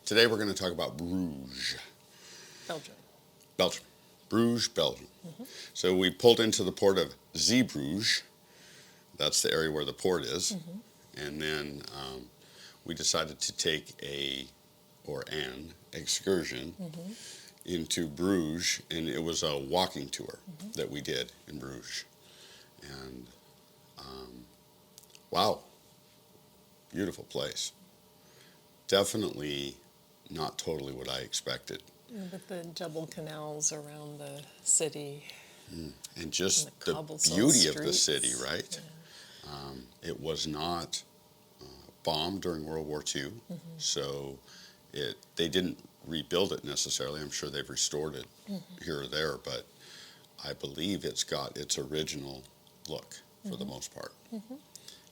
Today we're going to talk about Bruges, Belgium. Belgium. Bruges, Belgium. So we pulled into the port of Zeebrugge. That's the area where the port is. And then we decided to take an excursion into Bruges, and it was a walking tour that we did in Bruges. And wow, beautiful place. Definitely not totally what I expected. With the double canals around the city. And just And the cobblestone beauty of the streets. city, right? Yeah. It was not bombed during World War II, so they didn't rebuild it necessarily. I'm sure they've restored it here or there, but I believe it's got its original look for the most part.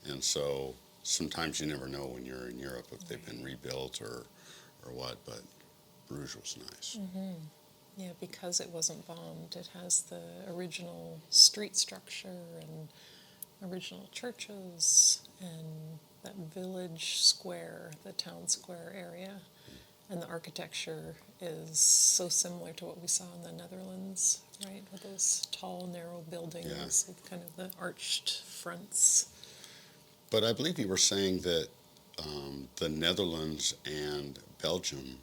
And so sometimes you never know when you're in Europe if they've been rebuilt or what, but Bruges was nice. Yeah, because it wasn't bombed, it has the original street structure and original churches and that village square, the town square area. And the architecture is so similar to what we saw in the Netherlands, right? With those tall, narrow buildings with kind of the arched fronts. But I believe you were saying that the Netherlands and Belgium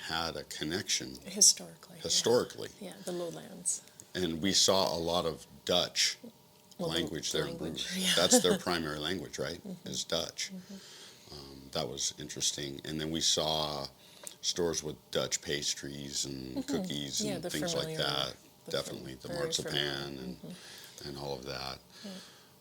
had a connection Historically. Yeah, the lowlands. and we saw a lot of Dutch language there in Bruges. Yeah. That's their primary language, right? Is Dutch. That was interesting. And then we saw stores with Dutch pastries and cookies and things like that. Definitely the marzipan and all of that. Yeah.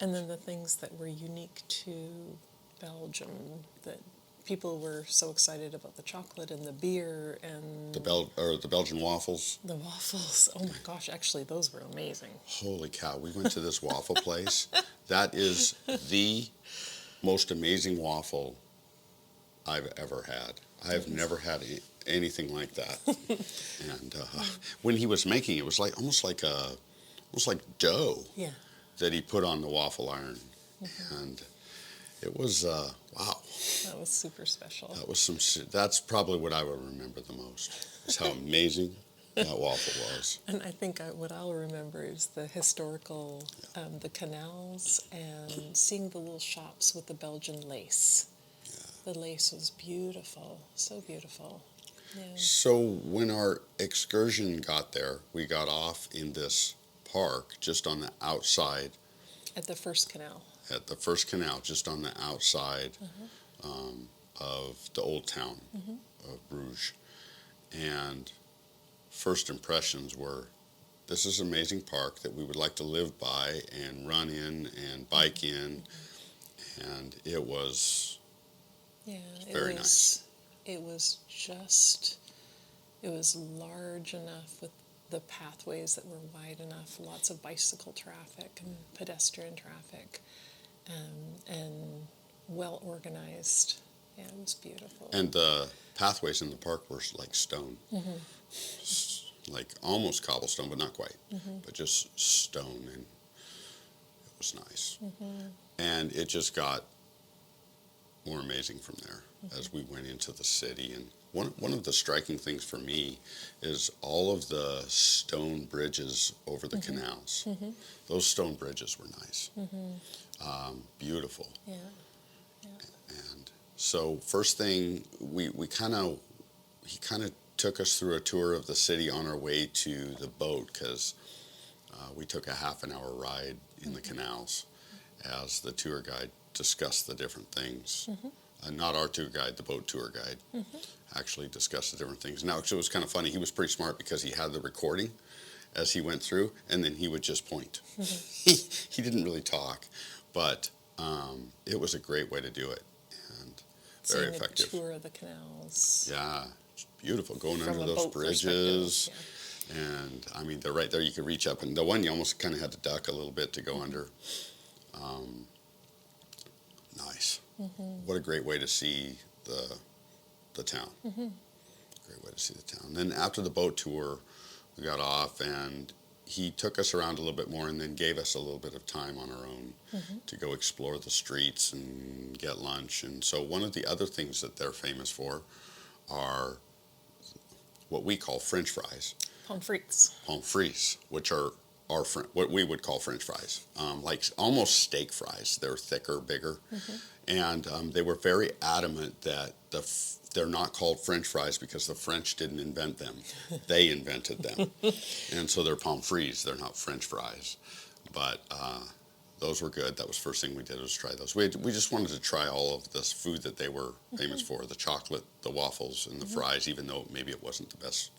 And then the things that were unique to Belgium, that people were so excited about the chocolate and the beer and the Belgian waffles. the waffles. Oh my gosh, actually those were amazing. Holy cow, we went to this waffle place. That is the most amazing waffle I've ever had. I have never had anything like that. And when he was making it, was like almost like dough that he put on the waffle iron. And it was wow. That was super special. That's probably what I would remember the most, is how amazing that waffle was. And I think what I'll remember is the historical, the canals, and seeing the little shops with the Belgian lace. Yeah. The lace was beautiful, so beautiful. Yeah. So when our excursion got there, we got off in this park just on the outside. At the first canal. At the first canal, just on the outside of the old town of Bruges. And first impressions were, this is an amazing park that we would like to live by and run in and bike in. And it was very nice. It was large enough with the pathways that were wide enough, lots of bicycle traffic and pedestrian traffic, and well organized. Yeah, it was beautiful. And the pathways in the park were like stone. like almost cobblestone, but not quite, but just stone, and it was nice. And it just got more amazing from there as we went into the city. And one of the striking things for me is all of the stone bridges over the canals. Those stone bridges were nice, beautiful. Yeah. And so first thing, he kind of took us through a tour of the city on our way to the boat, because we took a half an hour ride in the canals as the tour guide discussed the different things. Not our tour guide, the boat tour guide, actually discussed the different things. Now, it was kind of funny. He was pretty smart because he had the recording as he went through, and then he would just point. He didn't really talk, but it was a great way to do it, and very effective. A tour of the canals. Yeah, it's beautiful, going From under a those boat bridges. perspective, And I mean, they're right there. You could reach up, and the one you almost kind of had to duck a little bit to go under. Nice. What a great way to see the town. Great way to see the town. Then after the boat tour, we got off, and he took us around a little bit more, and then gave us a little bit of time on our own to go explore the streets and get lunch. And so one of the other things that they're famous for are what we call French fries. Pommes frites, which are what we would call French fries, like almost steak fries. They're thicker, bigger, and they were very adamant that they're not called French fries because the French didn't invent them; they invented them, and so they're pommes frites. They're not French fries, but those were good. That was the first thing we did, was try those. We just wanted to try all of this food that they were famous for: the chocolate, the waffles, and the fries. Even though maybe it wasn't the best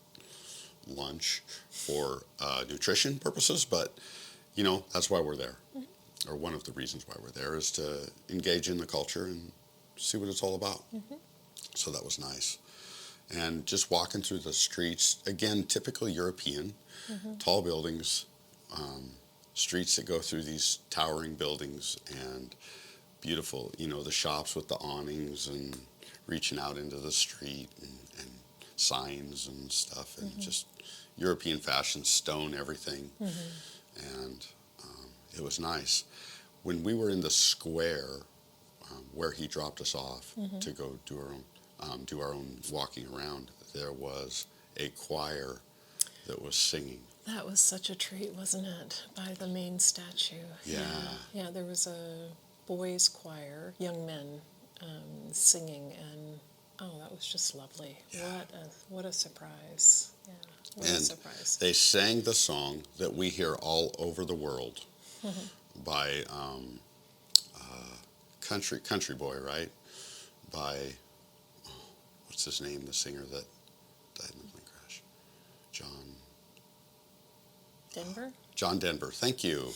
lunch for nutrition purposes, but that's why we're there, or one of the reasons why we're there, is to engage in the culture and see what it's all about. So that was nice. And just walking through the streets, again, typically European, tall buildings, streets that go through these towering buildings, and beautiful, the shops with the awnings and reaching out into the street, and signs and stuff, and just European fashion, stone, everything. And it was nice. When we were in the square where he dropped us off to go do our own walking around, there was a choir that was singing. That was such a treat, wasn't it? By the main statue. Yeah, there was a boys' choir, young men, singing, and that was just lovely. Yeah. What a surprise. Yeah. What a surprise. They sang the song that we hear all over the world by Country Boy, right? By, what's his name, the singer that died in the plane crash? John Denver, thank you.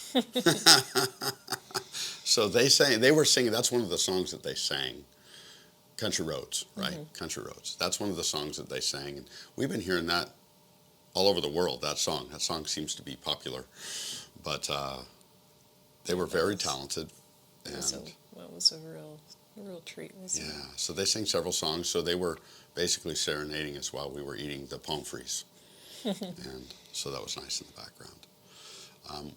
So they were singing, that's one of the songs that they sang. Country Roads, right? Country Roads. That's one of the songs that they sang. And we've been hearing that all over the world, that song. That song seems to be popular. But they were very talented. And it was a real treat, wasn't it? Yeah, so they sang several songs. So they were basically serenading us while we were eating the pommes frites. And so that was nice in the background.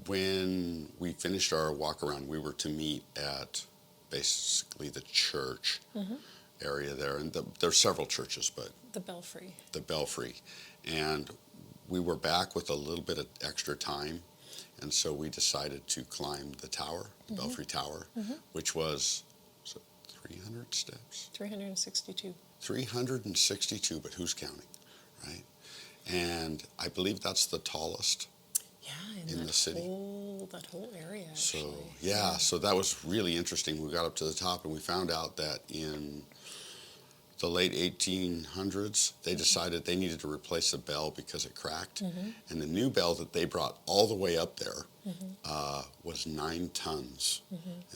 When we finished our walk around, we were to meet at basically the church area there, and there's several churches, but the Belfry, and we were back with a little bit of extra time, and so we decided to climb the tower, the Belfry Tower, which was 300 steps? 362. 362, but who's counting, right? And I believe that's the tallest. Yeah, in the city. That whole area, actually. So that was really interesting. We got up to the top, and we found out that in the late 1800s, they decided they needed to replace the bell because it cracked. And the new bell that they brought all the way up there was 9 tons.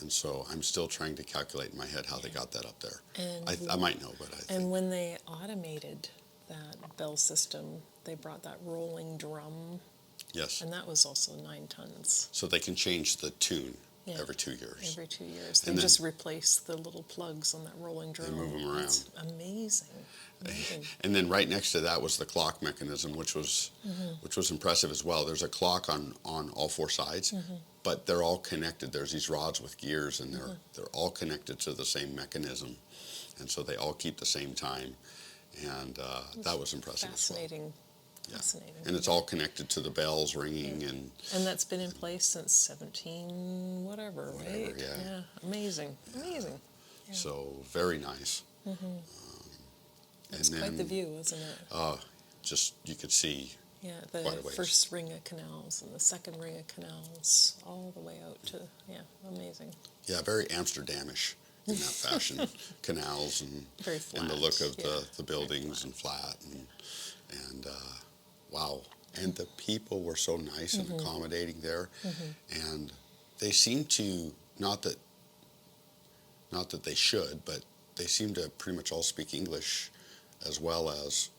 And so I'm still trying to calculate in my head how they got that up there. And I might know, but I think. And when they automated that bell system, they brought that rolling drum. Yes. And that was also 9 tons. So they can change the tune every 2 years. Every 2 years. They just replace the little plugs on that rolling drum. They move them around. It's amazing. amazing. And then right next to that was the clock mechanism, which was impressive as well. There's a clock on all four sides, but they're all connected. There's these rods with gears, and they're all connected to the same mechanism, and so they all keep the same time. And that was impressive as well. Fascinating. Yeah. Fascinating. And it's all connected to the bells ringing and that's been in place since 17 whatever, right? yeah. Amazing. Amazing. Yeah. So very nice. It's quite the view, wasn't it? Just you could see Yeah, quite a the ways. first ring of canals and the second ring of canals, all the way out to, amazing. Yeah, very Amsterdamish in that fashion. Canals Very flat. and the look of yeah. the buildings and flat and wow. And the people were so nice and accommodating there, and they seemed to not that they should, but they seem to pretty much all speak English as well as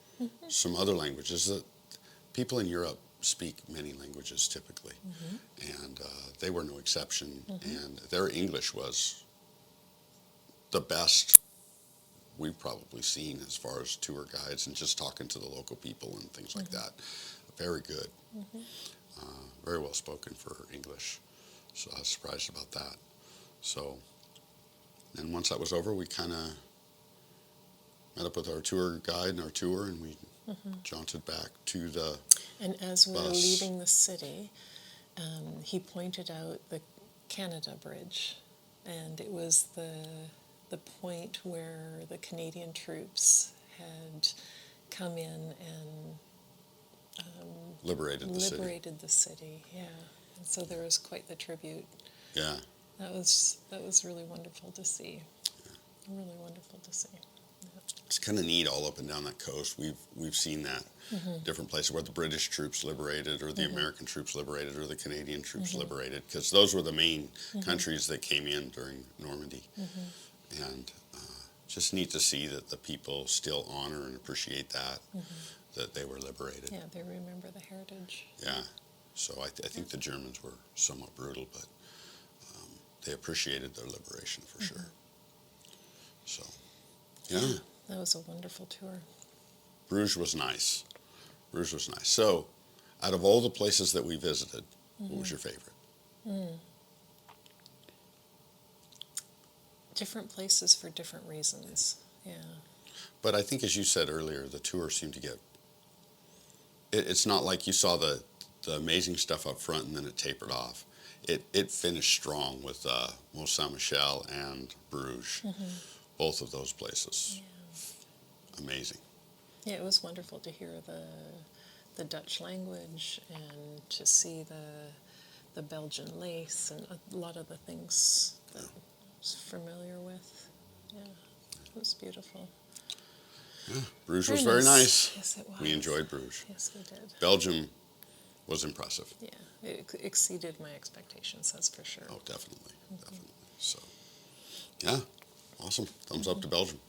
some other languages. That people in Europe speak many languages typically, and they were no exception. And their English was the best we've probably seen as far as tour guides and just talking to the local people and things like that. Very good. Very well spoken for English. So I was surprised about that. So, and once that was over, we kind of met up with our tour guide and our tour, and we jaunted back to the And as we were bus. leaving the city, he pointed out the Canada Bridge, and it was the point where the Canadian troops had come in and liberated the city. liberated the city. Yeah, and so there was quite the tribute. Yeah. That was really wonderful to see. Really wonderful to see. It's kind of neat all up and down that coast. We've seen that different places where the British troops liberated, or the American troops liberated, or the Canadian troops liberated, because those were the main countries that came in during Normandy. And just neat to see that the people still honor and appreciate that they were liberated. Yeah, they remember the heritage. Yeah. So I think the Germans were somewhat brutal, but they appreciated their liberation for sure. So, yeah. That was a wonderful tour. Bruges was nice. Bruges was nice. So, out of all the places that we visited, what was your favorite? Different places for different reasons. Yeah. But I think, as you said earlier, the tour seemed to get... It's not like you saw the amazing stuff up front and then it tapered off. It finished strong with Mont Saint-Michel and Bruges. Both of those places. Yeah. Amazing. Yeah, it was wonderful to hear the Dutch language and to see the Belgian lace and a lot of the things that I was familiar with. Yeah, it was beautiful. Yeah, Bruges was very nice. Yes, it was. We enjoyed Bruges. Yes, we did. Belgium was impressive. Yeah, it exceeded my expectations, that's for sure. Oh, definitely, definitely. So, yeah, awesome. Thumbs up to Belgium.